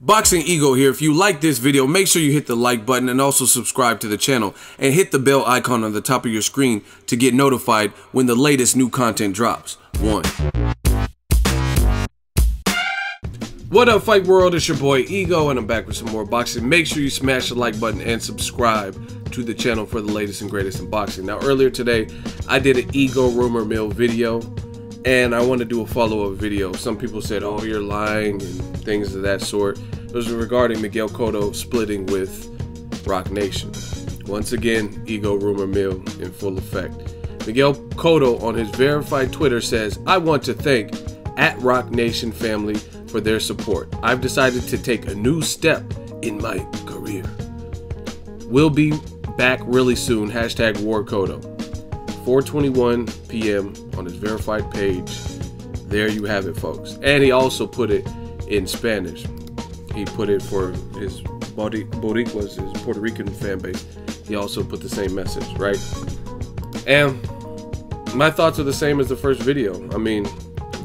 Boxingego here. If you like this video, make sure you hit the like button and also subscribe to the channel and hit the bell icon on the top of your screen to get notified when the latest new content drops. What up, Fight World? It's your boy Ego and I'm back with some more boxing. Make sure you smash the like button and subscribe to the channel for the latest and greatest in boxing. Now, earlier today I did an Ego rumor mill video and I want to do a follow-up video. Some people said, oh, you're lying and things of that sort. It was regarding Miguel Cotto splitting with Roc Nation. Once again, Ego rumor mill in full effect. Miguel Cotto on his verified Twitter says, I want to thank @Roc Nation family for their support. I've decided to take a new step in my career. We'll be back really soon. #WarCotto. 4:21 p.m. on his verified page. There you have it, folks. And he also put it in Spanish. He put it for his Boricuas, his Puerto Rican fan base. He also put the same message, right? And my thoughts are the same as the first video. I mean,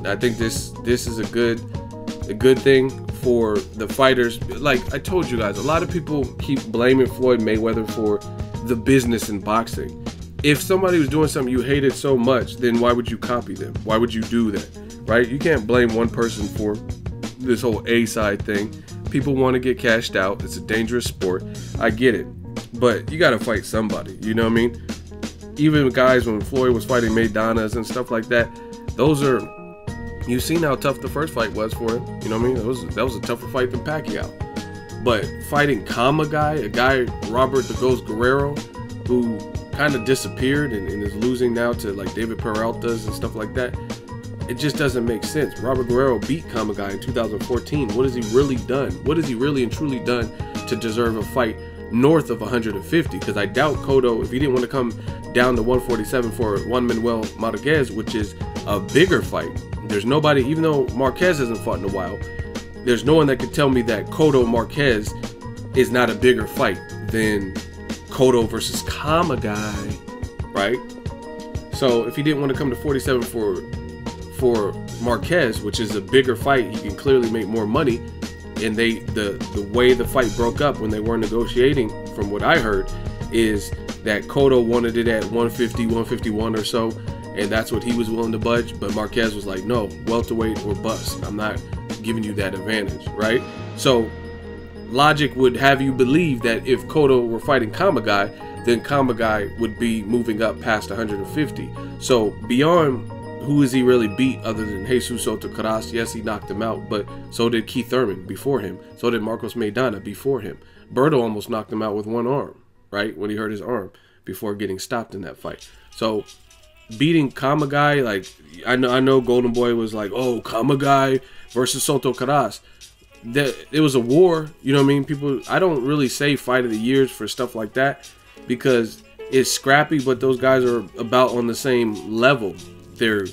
I think this is a good thing for the fighters. Like I told you guys, a lot of people keep blaming Floyd Mayweather for the business in boxing. If somebody was doing something you hated so much, then why would you copy them? Why would you do that, right? You can't blame one person for this whole A-side thing. People want to get cashed out. It's a dangerous sport. I get it. But you got to fight somebody, you know what I mean? Even guys, when Floyd was fighting Maidanas and stuff like that, those are, you've seen how tough the first fight was for him. You know what I mean? That was a tougher fight than Pacquiao. But fighting a guy, Robert the Ghost Guerrero, who kind of disappeared and is losing now to like David Peralta's and stuff like that, it just doesn't make sense. Robert Guerrero beat Guy in 2014. What has he really done? What has he really and truly done to deserve a fight north of 150? Because I doubt Cotto, if he didn't want to come down to 147 for Juan Manuel Marquez, which is a bigger fight. There's nobody, even though Marquez hasn't fought in a while, there's no one that could tell me that Cotto Marquez is not a bigger fight than Cotto versus Guy, right? So if he didn't want to come to 47 for Marquez, which is a bigger fight, he can clearly make more money. And the way the fight broke up when they were negotiating, from what I heard, is that Cotto wanted it at 150, 151 or so, and that's what he was willing to budge. But Marquez was like, no, welterweight or bust. I'm not giving you that advantage, right? So logic would have you believe that if Cotto were fighting Guy, then Guy would be moving up past 150. So beyond who is he really beat other than Jesus Soto Karass? Yes, he knocked him out, but so did Keith Thurman before him. So did Marcos Maidana before him. Berto almost knocked him out with one arm, right? When he hurt his arm before getting stopped in that fight. So beating Guy, like I know Golden Boy was like, oh, Guy versus Soto Karass. It was a war, you know what I mean? People, I don't really say fight of the years for stuff like that because it's scrappy, but those guys are about on the same level. They're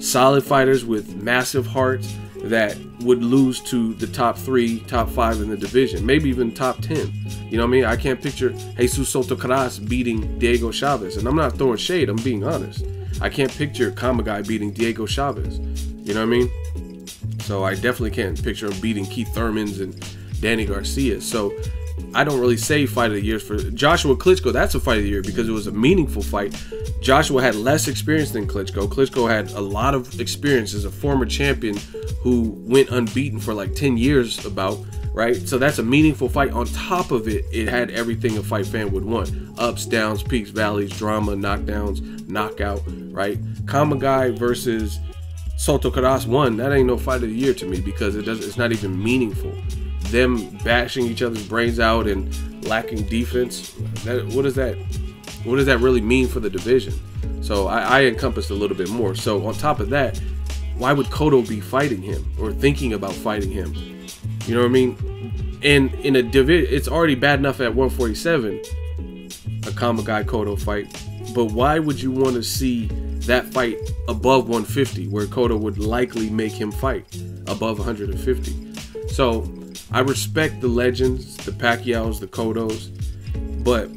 solid fighters with massive hearts that would lose to the top 3, top 5 in the division, maybe even top 10. You know what I mean? I can't picture Jesus Soto Karass beating Diego Chavez, and I'm not throwing shade, I'm being honest. I can't picture Guy beating Diego Chavez. You know what I mean? So I definitely can't picture him beating Keith Thurmans and Danny Garcia. So I don't really say fight of the year for Joshua Klitschko. That's a fight of the year because it was a meaningful fight. Joshua had less experience than Klitschko. Klitschko had a lot of experience as a former champion who went unbeaten for like 10 years about, right? So that's a meaningful fight. On top of it, it had everything a fight fan would want. Ups, downs, peaks, valleys, drama, knockdowns, knockout, right? Guy versus Soto Karass won. That ain't no fight of the year to me because it's not even meaningful. Them bashing each other's brains out and lacking defense, what does that really mean for the division? So I encompassed a little bit more. So on top of that, why would Cotto be fighting him or thinking about fighting him? You know what I mean? And in a division, it's already bad enough at 147, a Guy Cotto fight. But why would you want to see that fight above 150 where Cotto would likely make him fight above 150? So I respect the legends, the Pacquiaos, the Cottos, but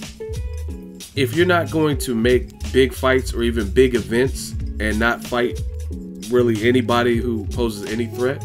if you're not going to make big fights or even big events and not fight really anybody who poses any threat,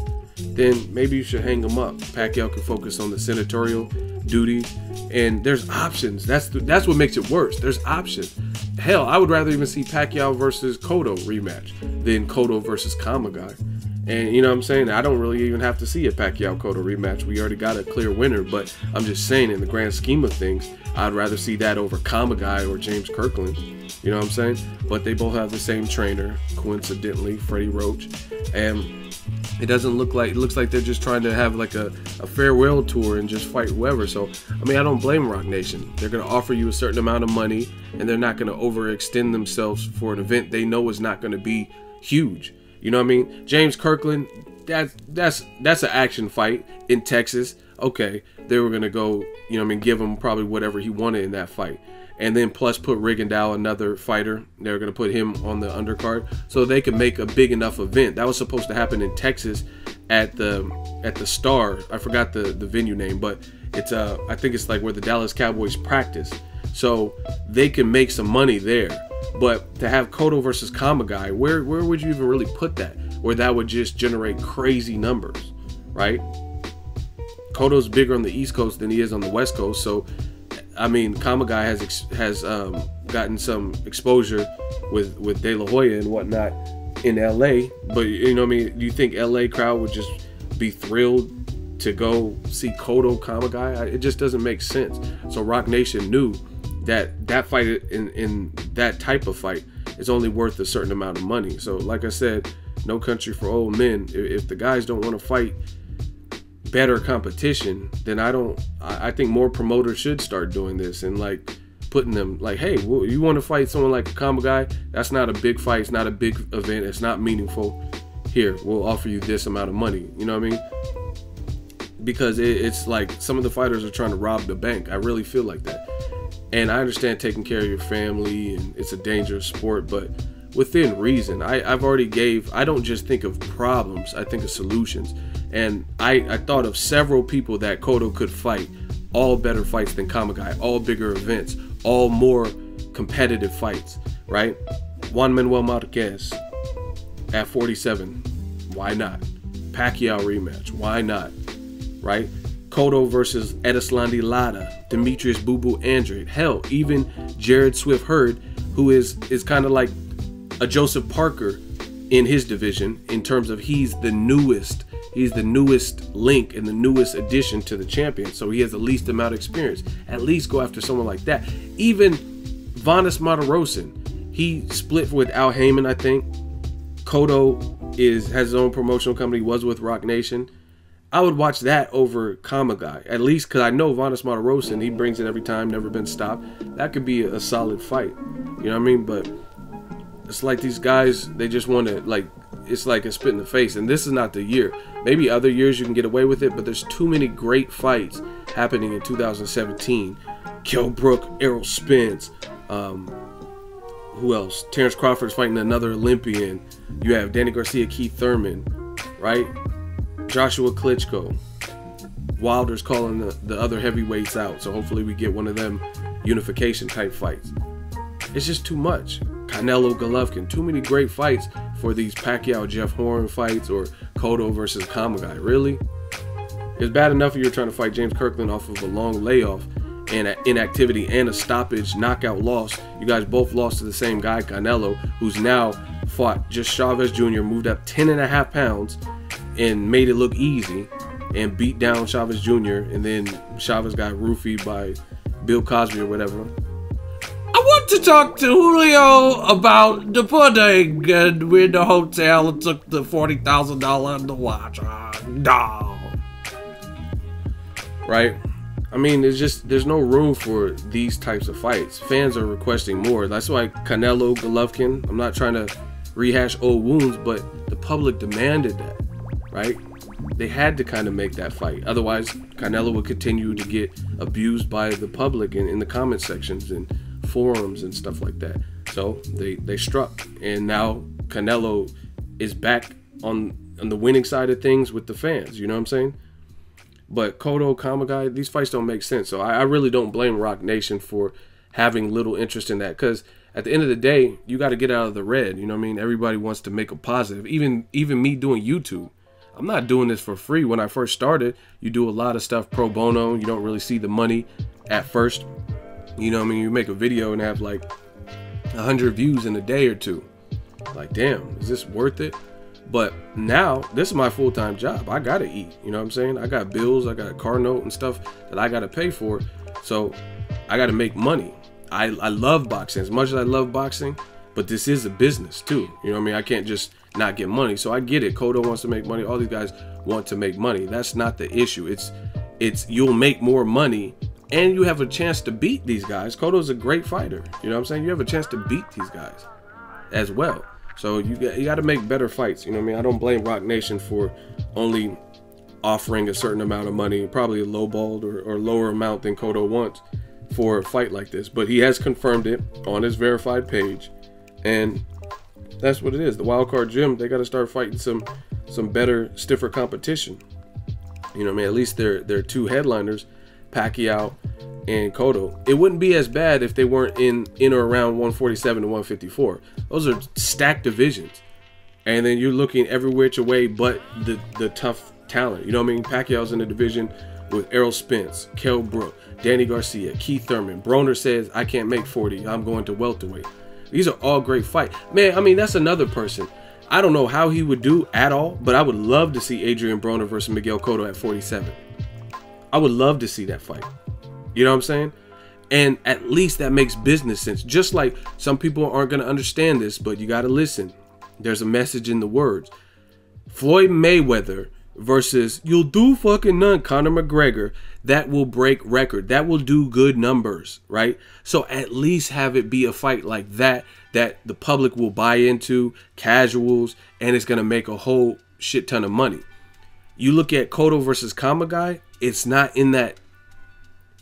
then maybe you should hang him up. Pacquiao can focus on the senatorial duty, and there's options. That's what makes it worse. There's options. Hell, I would rather even see Pacquiao versus Cotto rematch than Cotto versus Kamagai. And you know what I'm saying? I don't really even have to see a Pacquiao-Cotto rematch. We already got a clear winner, but I'm just saying in the grand scheme of things, I'd rather see that over Kamagai or James Kirkland. You know what I'm saying? But they both have the same trainer, coincidentally, Freddie Roach. And it doesn't look like, it looks like they're just trying to have like a farewell tour and just fight whoever. So, I mean, I don't blame Rock Nation. They're going to offer you a certain amount of money, and they're not going to overextend themselves for an event they know is not going to be huge. You know what I mean? James Kirkland, that's an action fight in Texas. Okay, they were gonna go, you know what I mean, give him probably whatever he wanted in that fight, and then plus put Rigondeaux, another fighter. They were gonna put him on the undercard so they could make a big enough event. That was supposed to happen in Texas at the Star. I forgot the venue name, but it's I think it's like where the Dallas Cowboys practice. So they can make some money there. But to have Cotto versus Kamagai, where would you even really put that? Where that would just generate crazy numbers, right? Cotto's bigger on the East Coast than he is on the West Coast. So, I mean, Kamagai has gotten some exposure with De La Hoya and whatnot in LA. But, you know what I mean? Do you think LA crowd would just be thrilled to go see Cotto Kamagai? It just doesn't make sense. So Rock Nation knew that fight in that type of fight is only worth a certain amount of money. So like I said, no country for old men. If the guys don't want to fight better competition, then I think more promoters should start doing this and like putting them like, hey, well, you want to fight someone like Kamagai? That's not a big fight. It's not a big event. It's not meaningful. Here, we'll offer you this amount of money. You know what I mean? Because it's like some of the fighters are trying to rob the bank. I really feel like that. And I understand taking care of your family and it's a dangerous sport, but within reason. I don't just think of problems, I think of solutions. And I thought of several people that Cotto could fight, all better fights than Kamagai, all bigger events, all more competitive fights, right? Juan Manuel Marquez at 47, why not? Pacquiao rematch, why not? Right? Cotto versus Erislandy Lara, Demetrius Boo Boo Andrade, hell, even Jared Swift Hurd, who is kind of like a Joseph Parker in his division in terms of he's the newest link and the newest addition to the champion, so he has the least amount of experience. At least go after someone like that. Even Vanes Martirosyan, he split with Al Heyman, I think. Cotto has his own promotional company, was with Rock Nation. I would watch that over Kamagai, at least because I know Vanes Martirosyan, he brings it every time, never been stopped. That could be a solid fight. You know what I mean? But it's like these guys, they just want to, like, it's like a spit in the face. And this is not the year. Maybe other years you can get away with it, but there's too many great fights happening in 2017. Kell Brook, Errol Spence, who else? Terrence Crawford's fighting another Olympian. You have Danny Garcia, Keith Thurman, right? Joshua Klitschko. Wilder's calling the other heavyweights out, so hopefully we get one of them unification type fights. It's just too much. Canelo Golovkin, too many great fights for these Pacquiao Jeff Horn fights or Cotto versus Kamagai. Really? It's bad enough if you're trying to fight James Kirkland off of a long layoff and inactivity and a stoppage knockout loss. You guys both lost to the same guy, Canelo, who's now fought just Chavez Jr., moved up 10.5 pounds and made it look easy and beat down Chavez Jr. And then Chavez got roofied by Bill Cosby or whatever. I want to talk to Julio about the pudding, and we're in the hotel and took the $40,000 on the watch. No. Right? I mean, there's no room for these types of fights. Fans are requesting more. That's why Canelo Golovkin, I'm not trying to rehash old wounds, but the public demanded that, right? They had to kind of make that fight. Otherwise, Canelo would continue to get abused by the public in the comment sections and forums and stuff like that. So they struck, and now Canelo is back on the winning side of things with the fans. You know what I'm saying? But Cotto, Kamagai, these fights don't make sense. So I really don't blame Rock Nation for having little interest in that, because at the end of the day, you got to get out of the red. You know what I mean? Everybody wants to make a positive. Even me doing YouTube, I'm not doing this for free. When I first started, you do a lot of stuff pro bono. You don't really see the money at first. You know what I mean? You make a video and have like 100 views in a day or two. Like, damn, is this worth it? But now, this is my full-time job. I gotta eat, you know what I'm saying? I got bills, I got a car note and stuff that I gotta pay for. So I gotta make money. I love boxing as much as I love boxing, but this is a business too. You know what I mean? I can't just not get money. So I get it. Cotto wants to make money. All these guys want to make money. That's not the issue. It's you'll make more money and you have a chance to beat these guys. Cotto's a great fighter. You know what I'm saying? You have a chance to beat these guys as well. So you got to make better fights. You know what I mean? I don't blame Rock Nation for only offering a certain amount of money, probably a lowballed or lower amount than Cotto wants for a fight like this. But he has confirmed it on his verified page, and that's what it is. The Wildcard Gym, they got to start fighting some better, stiffer competition. You know what I mean? At least they're two headliners, Pacquiao and Cotto. It wouldn't be as bad if they weren't in or around 147 to 154. Those are stacked divisions, and then you're looking every which way but the tough talent. You know what I mean? Pacquiao's in the division with Errol Spence, Kell Brook, Danny Garcia, Keith Thurman. Broner says, I can't make 40, I'm going to welterweight. These are all great fights, man. I mean, that's another person. I don't know how he would do at all, but I would love to see Adrian Broner versus Miguel Cotto at 47. I would love to see that fight. You know what I'm saying? And at least that makes business sense. Just like some people aren't going to understand this, but you got to listen. There's a message in the words. Floyd Mayweather versus you'll do fucking none, Conor McGregor. That will break record. That will do good numbers, right? So at least have it be a fight like that the public will buy into, casuals, and it's going to make a whole shit ton of money. You look at Cotto versus Kamagai, it's not in that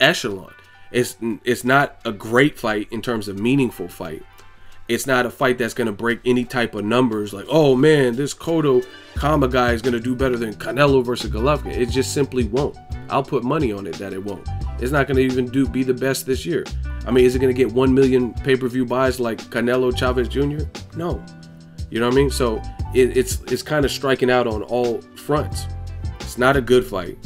echelon. It's not a great fight in terms of meaningful fight. It's not a fight that's going to break any type of numbers like, oh man, this Cotto Kamagai is going to do better than Canelo versus Golovkin. It just simply won't. I'll put money on it that it won't. It's not going to even be the best this year. I mean, is it going to get 1 million pay-per-view buys like Canelo Chavez Jr.? No. You know what I mean? So it's kind of striking out on all fronts. It's not a good fight.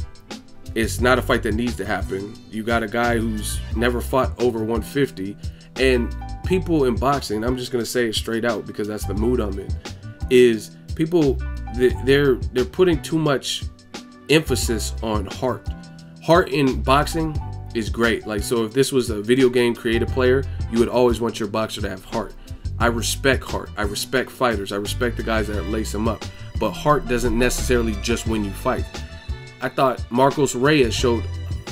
It's not a fight that needs to happen. You got a guy who's never fought over 150, and people in boxing, I'm just gonna say it straight out because that's the mood I'm in, is people they're putting too much emphasis on heart. Heart in boxing is great. Like, so if this was a video game creative player, you would always want your boxer to have heart. I respect heart. I respect fighters. I respect the guys that lace them up. But heart doesn't necessarily just win you fights. I thought Marcos Reyes showed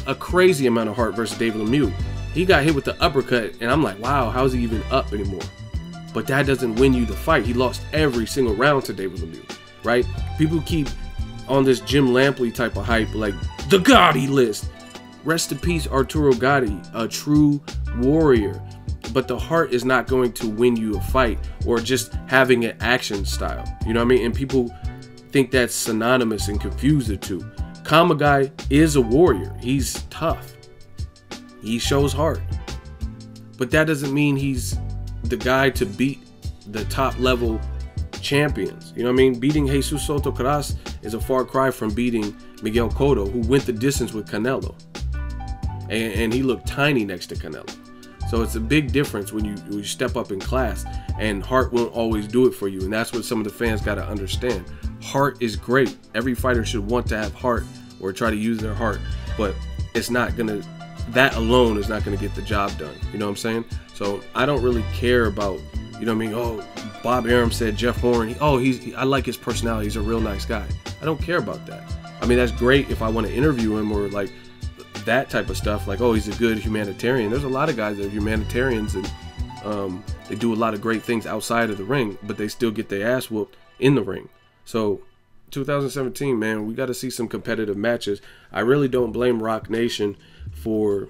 a crazy amount of heart versus David Lemieux. He got hit with the uppercut, and I'm like, wow, how's he even up anymore? But that doesn't win you the fight. He lost every single round to David Lemieux, right? People keep on this Jim Lampley type of hype, like the Gotti list. Rest in peace, Arturo Gotti, a true warrior. But the heart is not going to win you a fight, or just having an action style. You know what I mean? And people think that's synonymous and confuse the two. Kamagai is a warrior. He's tough. He shows heart. But that doesn't mean he's the guy to beat the top level champions. You know what I mean? Beating Jesus Soto Kras is a far cry from beating Miguel Cotto, who went the distance with Canelo. And he looked tiny next to Canelo. So it's a big difference when you step up in class, and heart won't always do it for you. And that's what some of the fans got to understand. Heart is great. Every fighter should want to have heart or try to use their heart, but it's not gonna, that alone is not gonna get the job done. You know what I'm saying? So I don't really care about, you know what I mean? Oh, Bob Arum said Jeff Horn. I like his personality. He's a real nice guy. I don't care about that. I mean, that's great if I want to interview him or like that type of stuff. Like, oh, he's a good humanitarian. There's a lot of guys that are humanitarians and they do a lot of great things outside of the ring, but they still get their ass whooped in the ring. So 2017, man, we got to see some competitive matches. I really don't blame Rock Nation for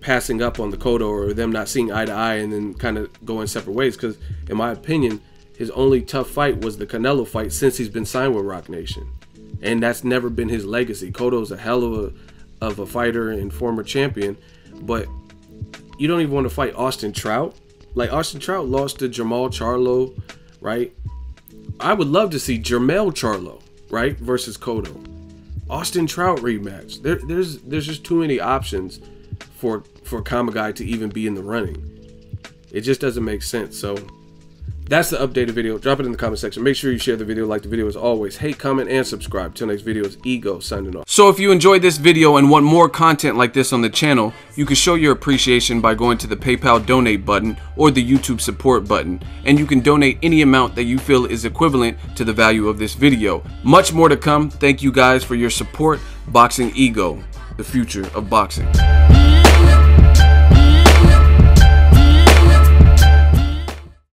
passing up on the Cotto or them not seeing eye to eye and then kind of going separate ways, because in my opinion, his only tough fight was the Canelo fight since he's been signed with Rock Nation, and that's never been his legacy. Cotto's a hell of a fighter and former champion, but you don't even want to fight Austin Trout. Like, Austin Trout lost to Jermall Charlo, right? I would love to see Jermell Charlo. right? Versus Cotto. Austin Trout rematch. There's just too many options for Kamagai to even be in the running. It just doesn't make sense. So that's the updated video. Drop it in the comment section. Make sure you share the video, like the video as always. Hate, comment, and subscribe. Till next video is Ego signing off. So if you enjoyed this video and want more content like this on the channel, you can show your appreciation by going to the PayPal donate button or the YouTube support button. And you can donate any amount that you feel is equivalent to the value of this video. Much more to come. Thank you guys for your support. Boxing Ego, the future of boxing.